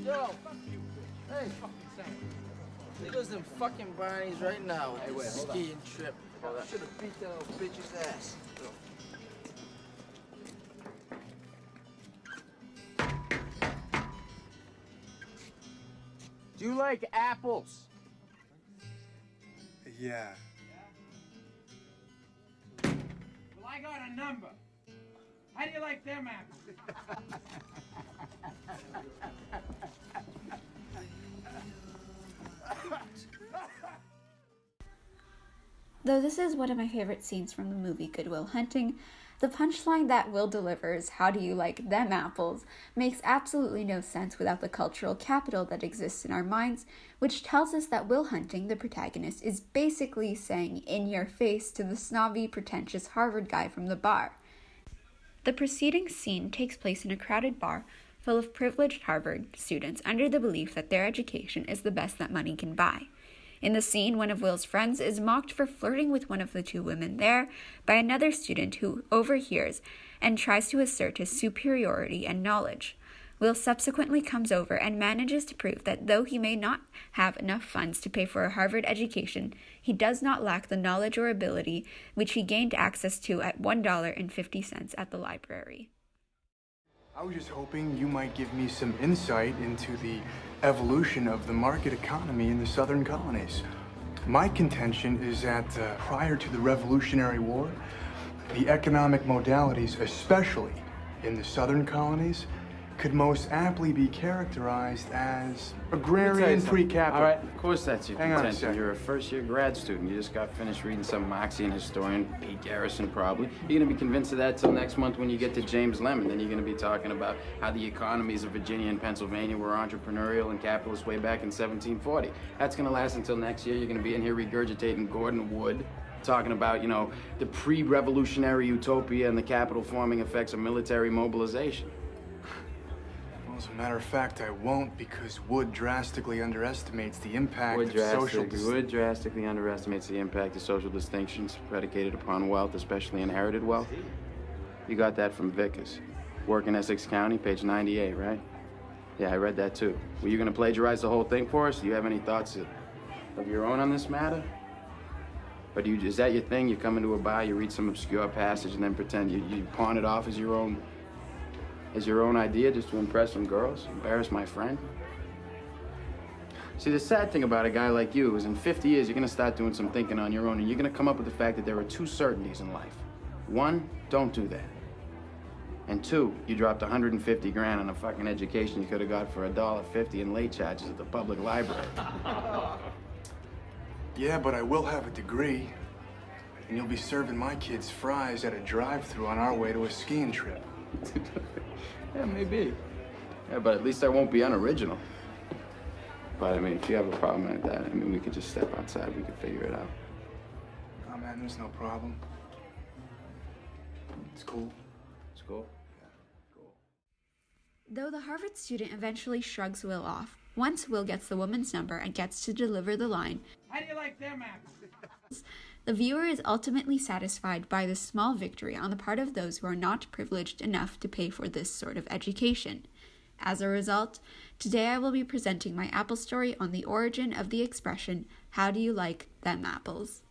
Yo! Hey! There goes them fucking brownies right now with this skiing trip. I should have beat that old bitch's ass. Do you like apples? Yeah. Well, I got a number. How do you like them apples? Though this is one of my favorite scenes from the movie Good Will Hunting, the punchline that Will delivers, "How do you like them apples?" makes absolutely no sense without the cultural capital that exists in our minds, which tells us that Will Hunting, the protagonist, is basically saying "in your face" to the snobby, pretentious Harvard guy from the bar. The preceding scene takes place in a crowded bar full of privileged Harvard students under the belief that their education is the best that money can buy. In the scene, one of Will's friends is mocked for flirting with one of the two women there by another student who overhears and tries to assert his superiority and knowledge. Will subsequently comes over and manages to prove that though he may not have enough funds to pay for a Harvard education, he does not lack the knowledge or ability which he gained access to at $1.50 at the library. I was just hoping you might give me some insight into the evolution of the market economy in the southern colonies. My contention is that prior to the Revolutionary War, the economic modalities, especially in the southern colonies, could most aptly be characterized as agrarian pre-capital. All right, of course that's your Hang on a contention. second. You're a first-year grad student. You just got finished reading some Marxian historian, Pete Garrison probably. You're gonna be convinced of that till next month when you get to James Lemon. Then you're gonna be talking about how the economies of Virginia and Pennsylvania were entrepreneurial and capitalist way back in 1740. That's gonna last until next year. You're gonna be in here regurgitating Gordon Wood, talking about, the pre-revolutionary utopia and the capital-forming effects of military mobilization. As a matter of fact, I won't, because Wood drastically underestimates the impact of social Wood drastically underestimates the impact of social distinctions predicated upon wealth, especially inherited wealth. You got that from Vickers. Work in Essex County, page 98, right? Yeah, I read that too. Were you gonna plagiarize the whole thing for us? Do you have any thoughts of your own on this matter? Or is that your thing? You come into a bar, you read some obscure passage, and then pretend you pawn it off as your own idea just to impress some girls? Embarrass my friend? See, the sad thing about a guy like you is in 50 years, you're gonna start doing some thinking on your own, and you're gonna come up with the fact that there are two certainties in life. One, don't do that. And two, you dropped 150 grand on a fucking education you could have got for $1.50 in late charges at the public library. Yeah, but I will have a degree, and you'll be serving my kids fries at a drive-thru on our way to a skiing trip. Yeah, maybe. Yeah, but at least I won't be unoriginal. But I mean, if you have a problem like that, we could just step outside. We could figure it out. Oh man, there's no problem. It's cool. It's cool. Yeah, cool. Though the Harvard student eventually shrugs Will off, once Will gets the woman's number and gets to deliver the line, How do you like them apples? the viewer is ultimately satisfied by this small victory on the part of those who are not privileged enough to pay for this sort of education. As a result, today I will be presenting my apple story on the origin of the expression, "How do you like them apples?"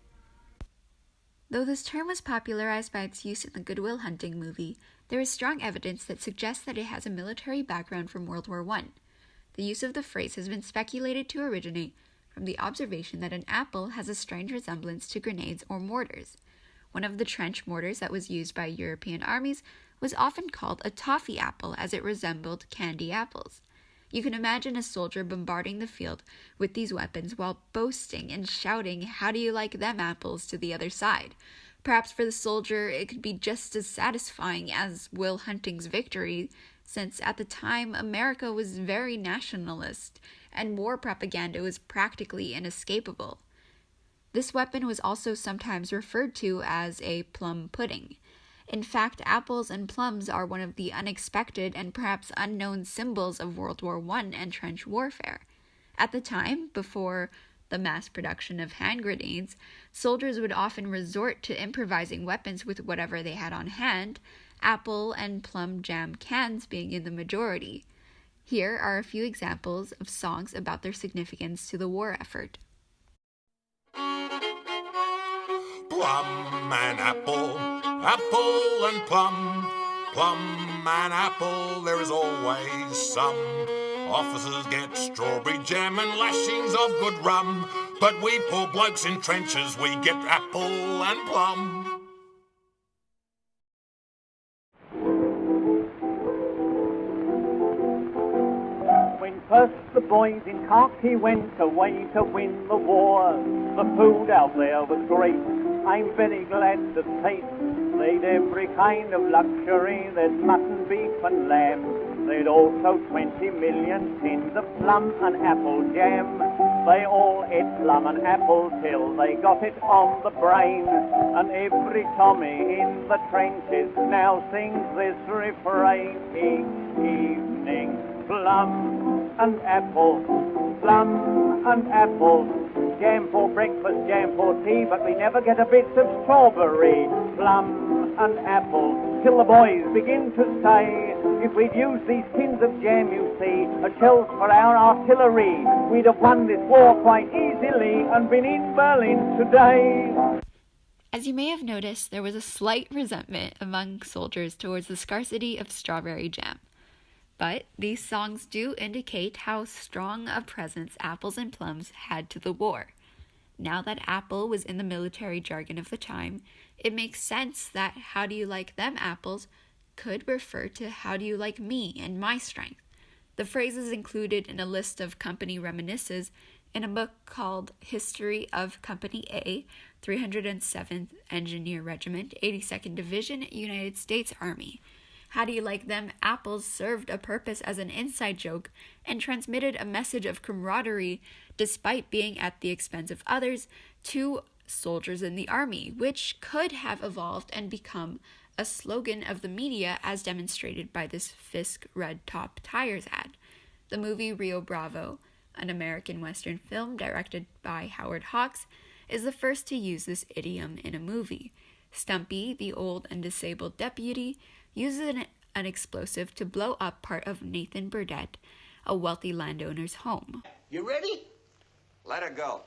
Though this term was popularized by its use in the Good Will Hunting movie, there is strong evidence that suggests that it has a military background from World War I. The use of the phrase has been speculated to originate from the observation that an apple has a strange resemblance to grenades or mortars. One of the trench mortars that was used by European armies was often called a toffee apple, as it resembled candy apples. You can imagine a soldier bombarding the field with these weapons while boasting and shouting, "How do you like them apples?" to the other side. Perhaps for the soldier it could be just as satisfying as Will Hunting's victory, since at the time America was very nationalist and war propaganda was practically inescapable. This weapon was also sometimes referred to as a plum pudding. In fact, apples and plums are one of the unexpected and perhaps unknown symbols of World War I and trench warfare. At the time, before the mass production of hand grenades, soldiers would often resort to improvising weapons with whatever they had on hand, apple and plum jam cans being in the majority. Here are a few examples of songs about their significance to the war effort. Plum and apple, apple and plum, plum and apple, there is always some. Officers get strawberry jam and lashings of good rum, but we poor blokes in trenches, we get apple and plum. When first the boys in khaki went away to win the war, the food out there was great, I'm very glad to taste. They'd every kind of luxury, there's mutton, beef and lamb. They'd also 20 million tins of plum and apple jam. They all ate plum and apple till they got it on the brain. And every Tommy in the trenches now sings this refrain each evening. Plum and apple, plum and apple. Jam for breakfast, jam for tea, but we never get a bit of strawberry. Plum and apple, till the boys begin to say, if we'd used these tins of jam, you see, as shells for our artillery, we'd have won this war quite easily and been in Berlin today. As you may have noticed, there was a slight resentment among soldiers towards the scarcity of strawberry jam. But these songs do indicate how strong a presence apples and plums had to the war. Now that apple was in the military jargon of the time, it makes sense that how do you like them apples could refer to how do you like me and my strength. The phrase is included in a list of company reminiscences in a book called History of Company A, 307th Engineer Regiment, 82nd Division, United States Army. How do you like them apples served a purpose as an inside joke and transmitted a message of camaraderie despite being at the expense of others to soldiers in the army, which could have evolved and become a slogan of the media as demonstrated by this Fisk Red Top Tires ad. The movie Rio Bravo, an American Western film directed by Howard Hawks, is the first to use this idiom in a movie. Stumpy, the old and disabled deputy, uses an explosive to blow up part of Nathan Burdett, a wealthy landowner's home. You ready? Let her go.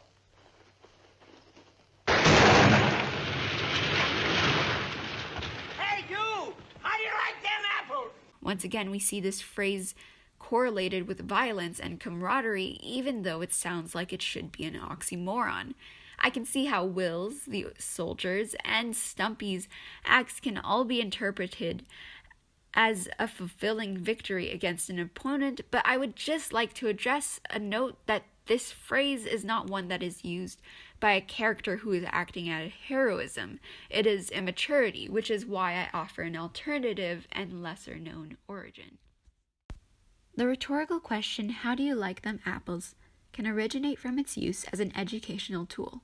Hey, you! How do you like them apples? Once again, we see this phrase correlated with violence and camaraderie, even though it sounds like it should be an oxymoron. I can see how Will's, the soldiers, and Stumpy's acts can all be interpreted as a fulfilling victory against an opponent, but I would just like to address a note that this phrase is not one that is used by a character who is acting out of heroism. It is immaturity, which is why I offer an alternative and lesser-known origin. The rhetorical question, how do you like them apples, can originate from its use as an educational tool.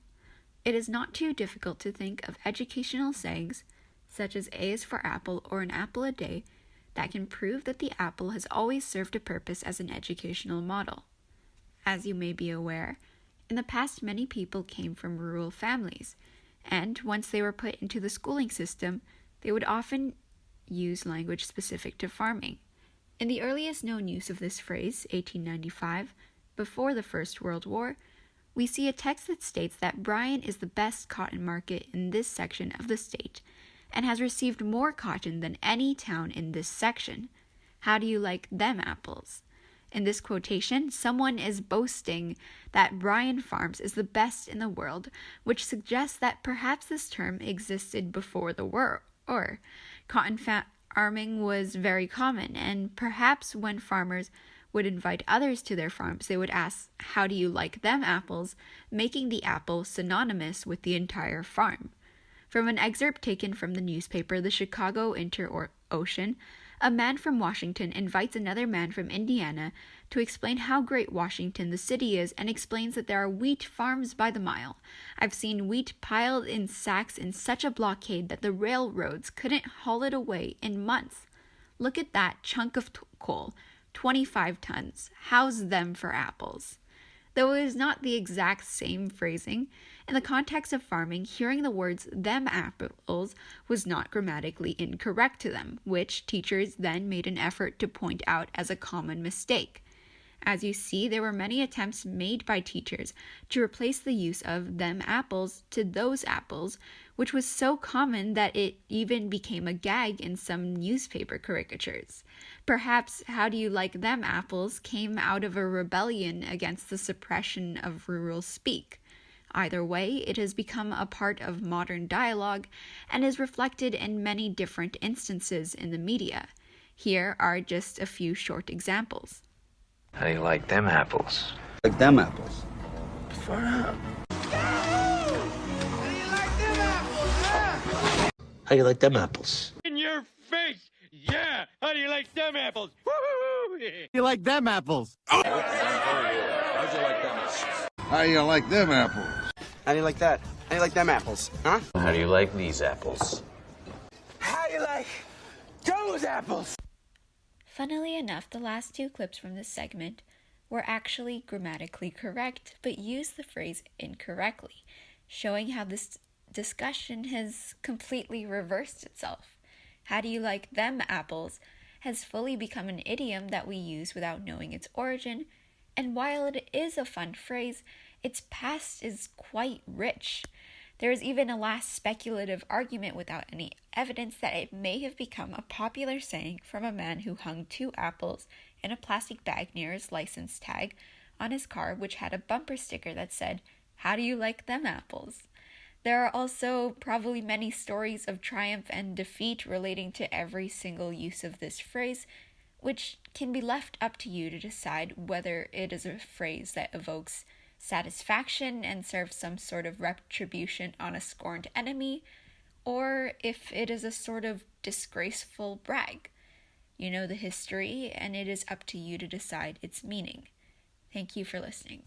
It is not too difficult to think of educational sayings, such as A is for apple or an apple a day, that can prove that the apple has always served a purpose as an educational model. As you may be aware, in the past many people came from rural families, and once they were put into the schooling system, they would often use language specific to farming. In the earliest known use of this phrase, 1895, before the First World War, we see a text that states that Bryan is the best cotton market in this section of the state and has received more cotton than any town in this section. How do you like them apples? In this quotation, someone is boasting that Bryan Farms is the best in the world, which suggests that perhaps this term existed before the war. Or cotton farming was very common, and perhaps when farmers would invite others to their farms, they would ask, how do you like them apples, making the apple synonymous with the entire farm. From an excerpt taken from the newspaper The Chicago Inter-Ocean, a man from Washington invites another man from Indiana to explain how great Washington the city is and explains that there are wheat farms by the mile. I've seen wheat piled in sacks in such a blockade that the railroads couldn't haul it away in months. Look at that chunk of coal. 25 tons. How's them for apples? Though it is not the exact same phrasing, In the context of farming, hearing the words "them apples" was not grammatically incorrect to them, which teachers then made an effort to point out as a common mistake. As you see, there were many attempts made by teachers to replace the use of "them apples" to "those apples," which was so common that it even became a gag in some newspaper caricatures. Perhaps "how do you like them apples" came out of a rebellion against the suppression of rural speak. Either way, it has become a part of modern dialogue and is reflected in many different instances in the media. Here are just a few short examples. How do you like them apples? Like them apples. Far out. How do you like them apples? In your face! Yeah! How do you like them apples? Woo-hoo-hoo! You like them apples? How'd you like them? How you like them apples? How do you like that? How do you like them apples? Huh? How do you like these apples? How do you like those apples? Funnily enough, the last two clips from this segment were actually grammatically correct, but used the phrase incorrectly, showing how this discussion has completely reversed itself. How do you like them apples has fully become an idiom that we use without knowing its origin, and while it is a fun phrase, its past is quite rich. There is even a last speculative argument without any evidence that it may have become a popular saying from a man who hung 2 apples in a plastic bag near his license tag on his car, which had a bumper sticker that said, "How do you like them apples?" There are also probably many stories of triumph and defeat relating to every single use of this phrase, which can be left up to you to decide whether it is a phrase that evokes satisfaction and serves some sort of retribution on a scorned enemy, or if it is a sort of disgraceful brag. You know the history, and it is up to you to decide its meaning. Thank you for listening.